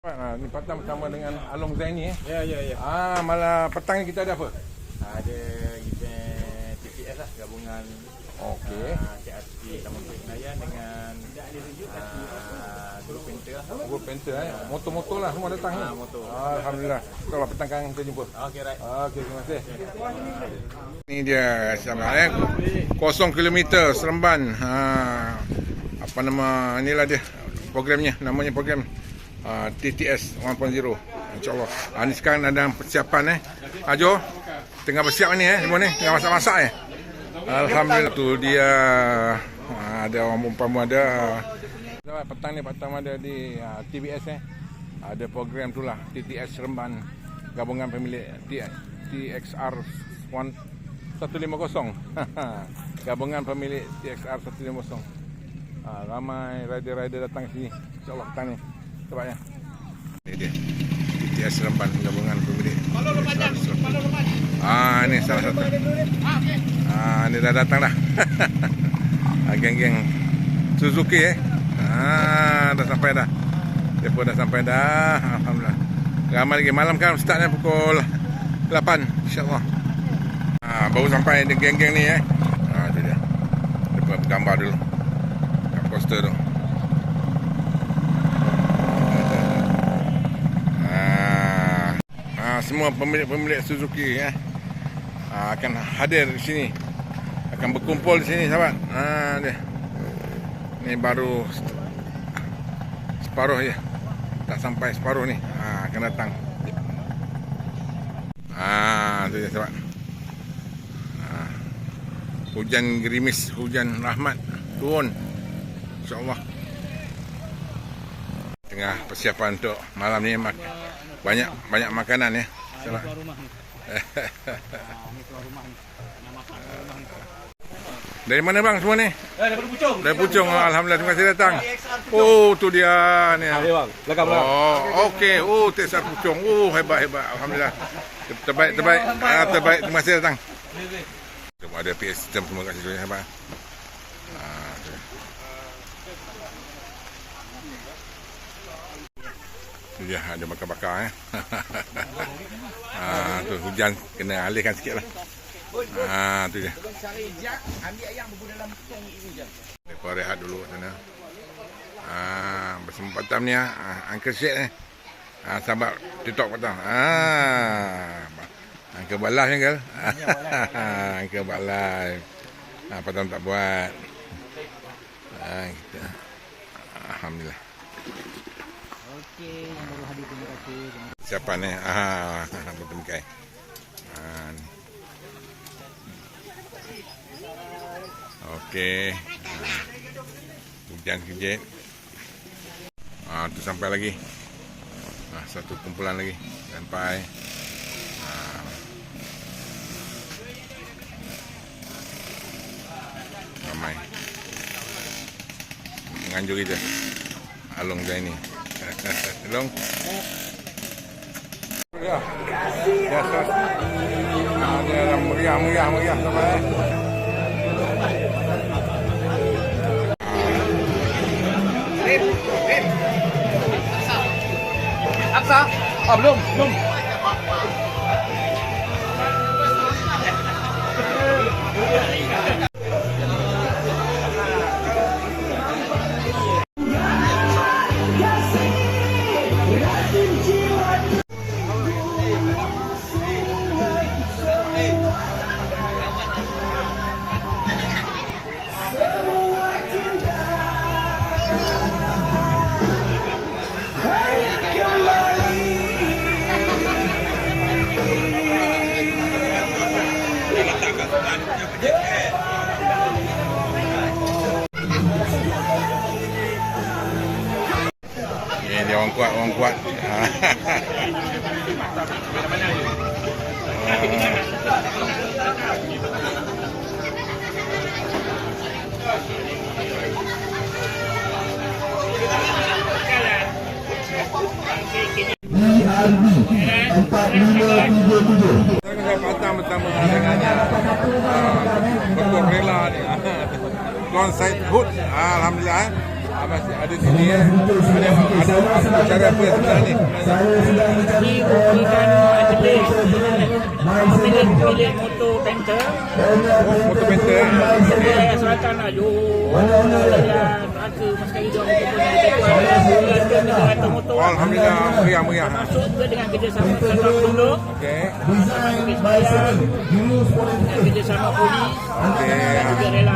Ni petang bersama dengan Along Zaini Ya. malah petang ni kita ada apa? Ada event TPS lah, gabungan Okey. KRT Taman Penayan dengan Guru Painter lah. Guru Painter motor-motor lah semua datang ni. Motor. Alhamdulillah. Kalau petang kan kita jumpa. Okey, right. Okey, terima kasih. Ni dia sama 0 km Seremban. Apa nama inilah dia programnya, namanya program TTS 1.0 InsyaAllah. Ni sekarang ada persiapan Jo tengah bersiap ni semua ni tengah masak-masak Alhamdulillah tu dia. Ada orang perempuan ada. Petang ni petang ada di TBS ada program tu lah, TTS Seremban, gabungan pemilik TXR 150. Gabungan pemilik TXR 150. Ramai rider-rider datang sini insyaAllah petang ni. Sebabnya ini dia TTS Seremban, gabungan pemilik TXR 150. Ni salah satu. Ni dah datang dah. Geng-geng Suzuki dah sampai dah. Depa dah sampai dah. Alhamdulillah. Ramai lagi. Malam kan startnya pukul 8 insya-Allah. Baru sampai di geng-geng ni tu dia. Depa bergambar dulu kat poster tu. Semua pemilik-pemilik Suzuki akan hadir di sini. Akan berkumpul di sini sahabat. Dia. Ni baru separuh je. Tak sampai separuh ni. Akan datang. Tu dia sahabat. Hujan gerimis, hujan rahmat turun. InsyaAllah. Tengah persiapan untuk malam ni banyak makanan Salah. Dari mana bang semua ni? Daripada Puchong. Dari Puchong. Alhamdulillah, terima kasih datang. Oh, tu dia ni. Bang, belakang. Okey. TXR Puchong. Hebat. Alhamdulillah. Terbaik. Terima kasih datang. Ada PS system semua kat situ hebat. Dia ada bakar-bakar tu hujan kena alihkan sikit lah. Tu dia. Ambil ayam berbual dalam tong itu je. Mereka rehat dulu kat sana. Bersama petang ni Uncle Syed sahabat TikTok petang. Uncle buat live kan? Uncle buat live. Petang tak buat. Kita. Alhamdulillah. Okey, yang baru hadir terima kasih. Siapa ni? Betul kai. Okey. Hujan kejut. Tu sampai lagi. Satu kumpulan lagi sampai. Ramai. Menganjur kita. Along Zaini. Long. Ya. Dia meriah sampai. Aksa? Belum. Dia orang kuat. DRB 4537. Saya patang bersama dengan betul rela ni. Tuan Syed Hood. Alhamdulillah. Masih ada sini ya. Ada cara apa yang sebenarnya ni? Diberikan majlis pemilik motor penter. Motor penter. Saya serahkan lah yang raka mas sekali dia motor. Alhamdulillah, meriah. Masuk juga dengan kerjasama dengan penduduk. Okey. Kerjasama polis. Okey. Juga rela.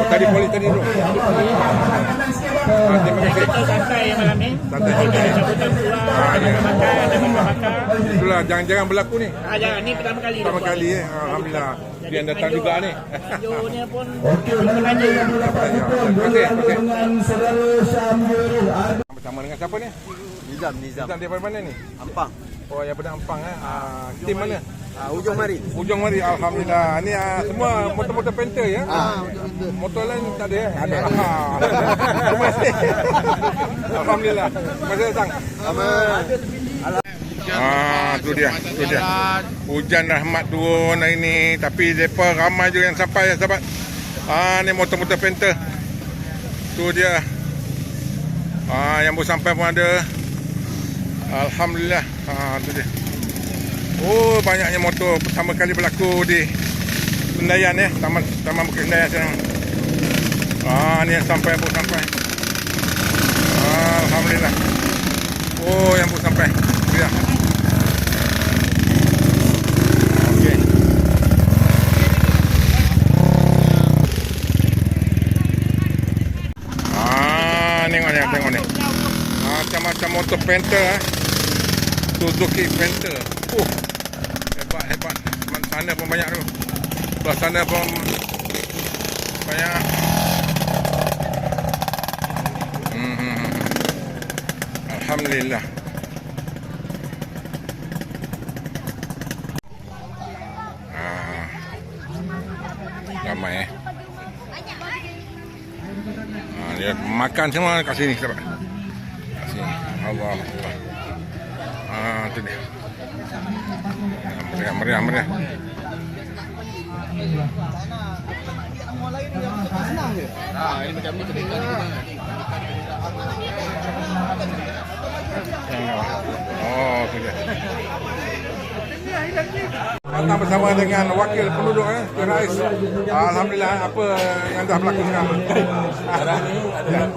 Tadi polis tadi tu. Terima kasih. Kita santai malam ni. Santai. Sambutan pulang, ada makan, ada makan. Itulah jangan berlaku ni. Jangan, ni pertama kali. Pertama kali Alhamdulillah. Dia datang juga ni. Jonya pun penaja. Terima kasih. Bersama dengan siapa ni? Nizam. Nizam daripada mana ni? Ampang. Oh, yang pada Ampang tim mana? Ujung Mari. Ujung Mari. Alhamdulillah. Ni semua motor-motor penter ya? Motor lain tak ada ya? Ada. Terima kasih. Alhamdulillah. Terima kasih datang. Tu dia. Hujan rahmat turun hari ni, tapi depa ramai je yang sampai ya sahabat. Ni motor-motor penter. Tu dia. Yang baru sampai pun ada. Alhamdulillah. Tu dia. Oh, banyaknya motor pertama kali berlaku di Pendayan ya, Taman Bukit Pendayan sekarang. Ni yang sampai baru sampai. Alhamdulillah. Oh, yang baru sampai. Ya. Okey. Tengok ni. Macam-macam motor penter Suzuki Panther. Hebat. Sana pun banyak tu. Belah sana pun banyak. Alhamdulillah. Ramai dia makan semua kat sini sahabat. Kat sini. Allah. Tu dia. Meriah. Ini macam ni kedekat ni. Tu dia. Datang bersama dengan wakil penduduk Rais. Alhamdulillah, apa yang dah berlaku sekarang? Sekarang ni ada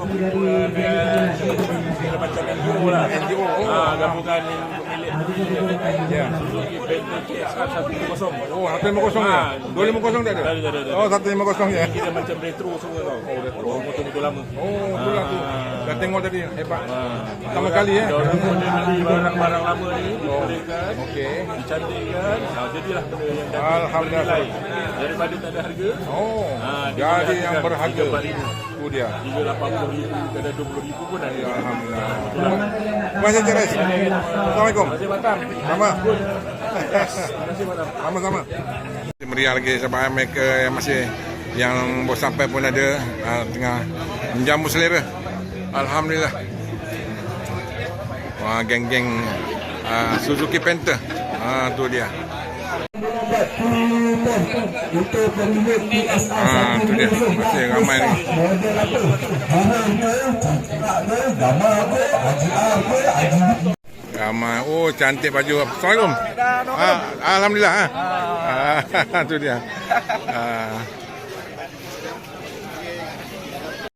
macam NGO lah. NGO. Gabungan pemilik Suzuki Panther KSR 150. Oh, 150 ya? 250 tak ada? Tak ada. Oh, 150 ya? Kita macam retro semua tau. Retro motor-motor lama. Oh, itulah tu. Dah tengok tadi, hebat. Pertama kali ya? Orang pun dia beli barang-barang lama ni, diberikan, Okey. dicantikkan. Jadilah benda yang dah Alhamdulillah. bernilai. Daripada tak ada harga. Oh, dia jadi dah yang berharga. 3-4 ribu. Tu dia. 80,000, kadang 20,000 pun ada. Alhamdulillah. Terima kasih Encik Rais. Assalamualaikum. Terima kasih Batam. Sama. Terima kasih Batam. Sama-sama. Meriah lagi sahabat mereka yang baru sampai pun ada tengah menjamu selera. Alhamdulillah. Wah, geng-geng Suzuki Panther. Tu dia. Tu dia. Masih ramai ni. Ramai. Oh, cantik baju. Assalamualaikum. Alhamdulillah. Tu dia.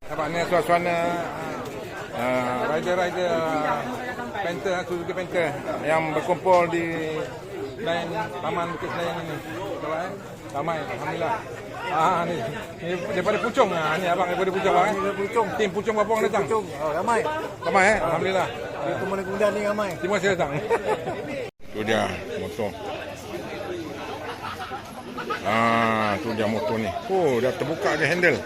Nampak ni suasana rider-rider Panther, Suzuki Panther yang berkumpul di Taman Bukit Pendayan ini. Ramai, alhamdulillah. Ni daripada Puchong. Ni abang daripada Puchong bang. Puchong. Tim Puchong berapa orang datang? Puchong. Ramai. Ramai alhamdulillah. Itu mana kemudian ni ramai. Terima kasih datang. Tu dia motor. Tu dia motor ni. Oh, dah terbuka dia handle.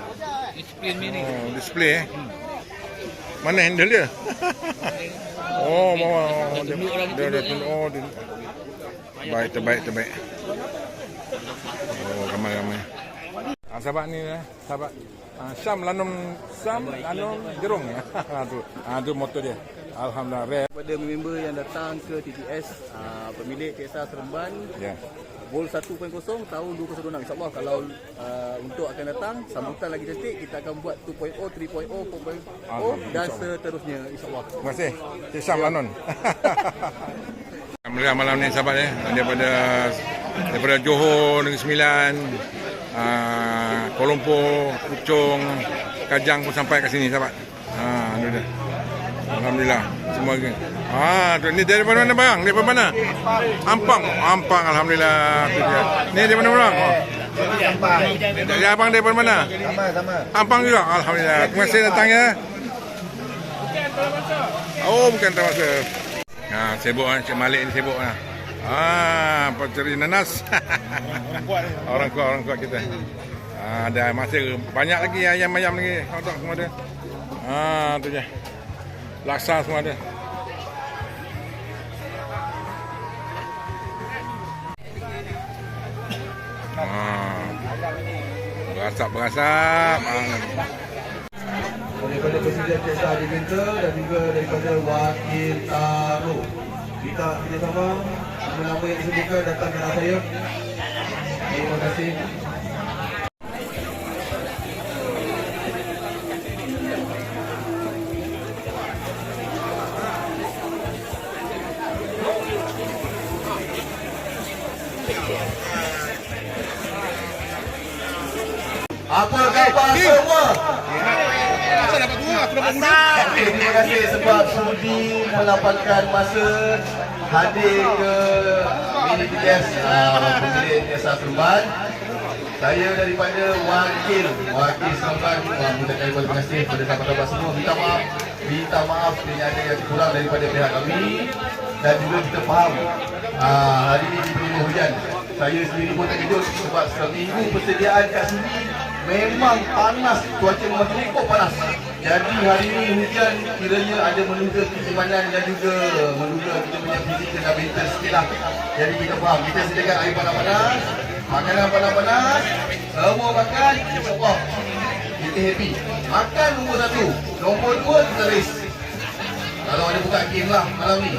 Display ni. Oh, display Mana handle dia? Oh, bawah. Dia tunjuk. Oh, dia. Terbaik. Oh, ramai. Sahabat ni sahabat Syam Lanum Jerung ya. Tu motor dia. Alhamdulillah. kepada member yang datang ke TTS pemilik TSR Seremban. Ya. Bol 1.0 tahun 2026 insyaAllah. Kalau untuk akan datang, sambutan lagi cantik, kita akan buat 2.0, 3.0, 4.0 dan seterusnya insyaAllah. Terima kasih. Cik Syam Lanon. Alhamdulillah malam ni sahabat daripada Johor, Negeri Sembilan, Kuala Lumpur, Puchong, Kajang pun sampai kat sini sahabat. Alhamdulillah semua ni. Ni dari mana bang? Dari mana? Ampang. Alhamdulillah. Ni dari mana orang? Dari abang dari mana? Sama. Ampang juga. Alhamdulillah. Terima kasih datangnya. Oh, bukan terpaksa. Sibuk Cik Malik ni sibuk lah. Pencuri nanas. Orang kuat kita. Ada masih banyak lagi ayam-ayam lagi. Kau semua ada. Tu je. Laksa semua ada. Berasap. Daripada Presiden TSR diminta dan juga daripada Wakil Taro. Kita kerjasama, nama-nama yang disebutkan datang ke saya. Terima kasih. Apa khabar semua? Terima kasih sebab sudi melapangkan masa hadir ke mini TTS pemilik TSR Seremban. Saya daripada Wakil Seremban mengucapkan terima kasih kepada sahabat-sahabat semua. Minta maaf bila ada yang kurang daripada pihak kami. Dan juga kita faham hari ini diberi hujan. Saya sendiri pun tak tidur sebab seminggu persediaan kat sini memang panas, cuaca memang cukup panas. Jadi hari ini hujan kiranya ada menunggu keimanan dan juga menunggu kita punya fizikal dan mental sikit lah. Jadi kita faham, kita sediakan air panas-panas, makanan panas-panas, semua makan, insyaAllah kita happy. Makan nombor 1, nombor 2 kita race. Kalau ada buka game lah malam ni.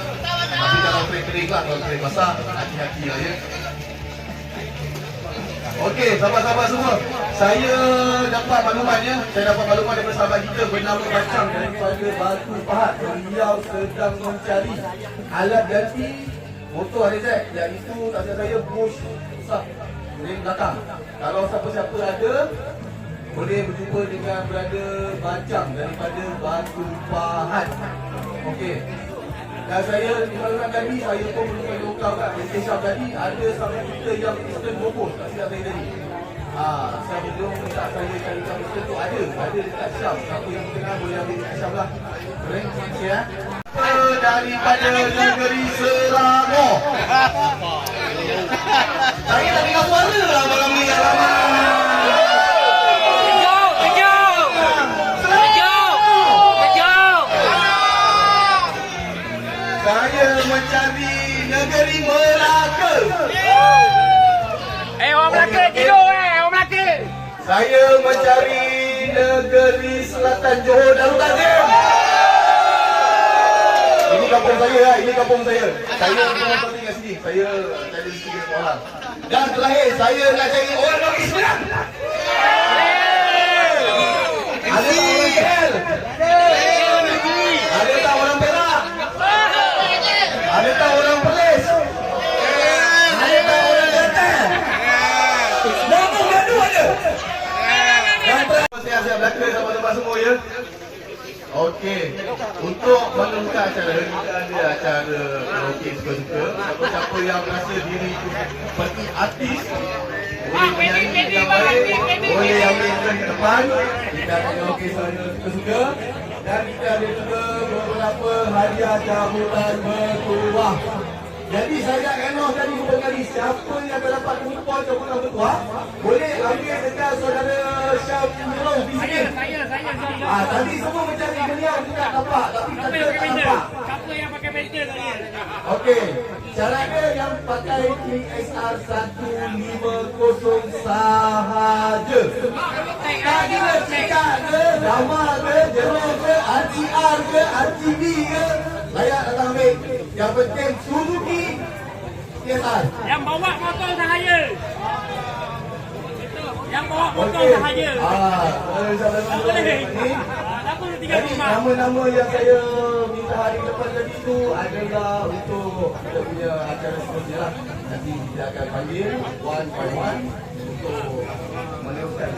Tapi kalau kering lah, kalau kering basah, hati-hati lah ya. Okey, sahabat-sahabat semua, saya dapat makluman daripada sahabat kita bernama Bacang daripada Batu Pahat. Beliau sedang mencari alat ganti motor RZ, iaitu tak silap saya bush besar ring belakang. Kalau siapa-siapa ada, boleh berjumpa dengan Brother Bacang daripada Batu Pahat. Okey. Dan saya dimaklumkan tadi, saya pun belum beritahu kat Syam tadi, ada sahabat kita yang Kristen Bobos, tak silap saya tadi. Saya belum minta saya carikan Kristen tu, ada dekat Syam. Siapa yang kenal boleh ambil dekat Syam lah. Boleh? Okey ya. Daripada negeri Selangor. Saya tak dengar suara lah malam ni, alamak. Saya mencari negeri Melaka. Orang Melaka tidur orang Melaka. Saya mencari negeri Selatan Johor Darul Tazim. Ini kampung saya, ini kampung saya. Saya bukan penting kat sini. Saya cari sikit orang. Dan terakhir saya nak cari orang Negeri Sembilan. Ada tak orang KL? Ada tak orang Perak? Ada tak orang Perlis? Ada tak orang Kelantan? Nombor gaduh ada? Dan siap-siap belaka sahabat-sahabat semua ya. Okey, untuk menemukan acara, kita ada acara karaoke suka-suka. Siapa-siapa yang rasa diri itu seperti artis, boleh menyanyi dengan baik, boleh ambil ke depan. Kita ada karaoke suka-suka. Dan kita ada juga beberapa hadiah jabatan bertuah. Jadi saya nak kenal tadi beberapa kali, siapa yang akan dapat kupon jabatan bertuah, boleh ambil dekat saudara Syam Mirong di sini. Saya. Tadi semua mencari beliau tidak dapat, tapi tak nampak. Siapa yang pakai benter tadi? Okey, caranya yang pakai TSR 150 sahaja. Tak kira cekak ke, ramah ke, jeruk ke, RCR ke, RCB ke, layak datang ambil. Yang penting Suzuki TSR. Yang bawa motor saya. Yang bawa motor Okey. saya. Tak boleh. Tak boleh tinggal Jadi rumah. nama-nama yang saya minta hari lepas tadi itu adalah untuk kita punya acara seterusnya lah. Nanti kita akan panggil one by one untuk meneruskan.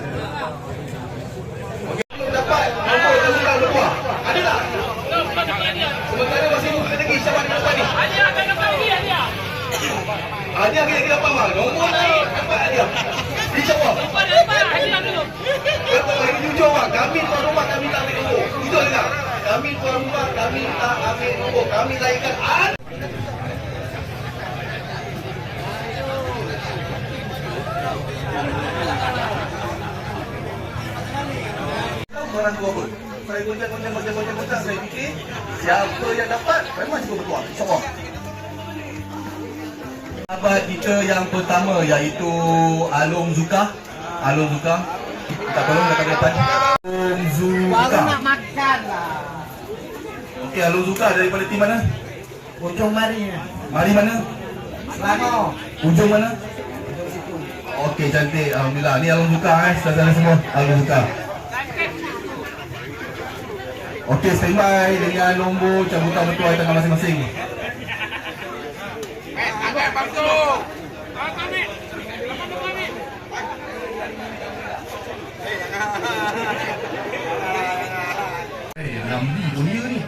Okey. Dapat nombor terbuka luar. Ada tak? Sementara masih buka lagi. Siapa ada dapat ni? Hadiah akan dapat ini hadiah. Hadiah kita dapat bang. Nombor nak dapat hadiah. InsyaAllah. Dapat hadiah dulu. Dapat lagi jujur bang. Kami tuan rumah kami tak ambil nombor. Jujur dengar. Kami tuan rumah kami tak ambil nombor. Kami layankan anda. Orang tua pun. Saya goncang, saya fikir siapa yang dapat memang cukup bertuah. InsyaAllah. Sahabat kita yang pertama iaitu Alung Zuka. Kita tolong datang ke depan. Alung Zuka. Baru nak makan lah. Okey, Alung Zuka daripada tim mana? Ujung Mari. Mari mana? Selangor. Ujung mana? Okey, cantik. Alhamdulillah. Ni Alung Zuka saudara semua. Alung Zuka. Okey, standby dengan nombor cabutan bertuah tangan masing-masing. Lambi dunia ni.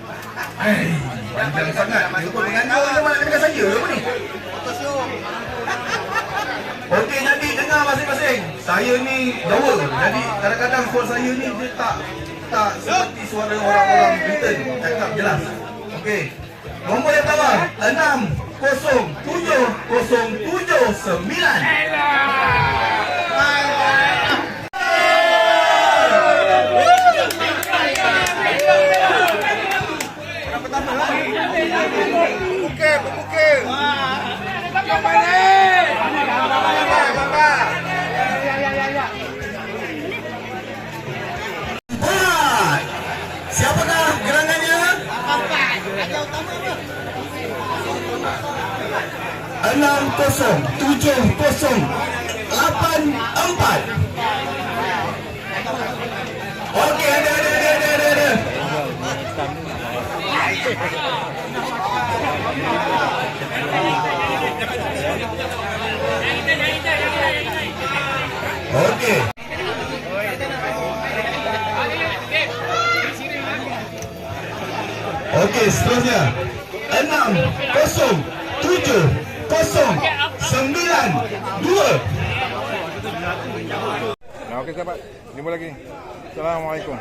Panjang sangat. Dia pun mengandung je malah dengan saya apa ni? Okey, jadi dengar masing-masing. Saya ni Jawa. Jadi kadang-kadang suara saya ni dia tak seperti suara orang-orang Britain. Cakap jelas. Okey. Nombor yang pertama 60779. Siapakah gerangannya? 607084. Okey, ada. Okey. Okey, seterusnya 607092. Nah, okey sahabat, jumpa lagi. Assalamualaikum.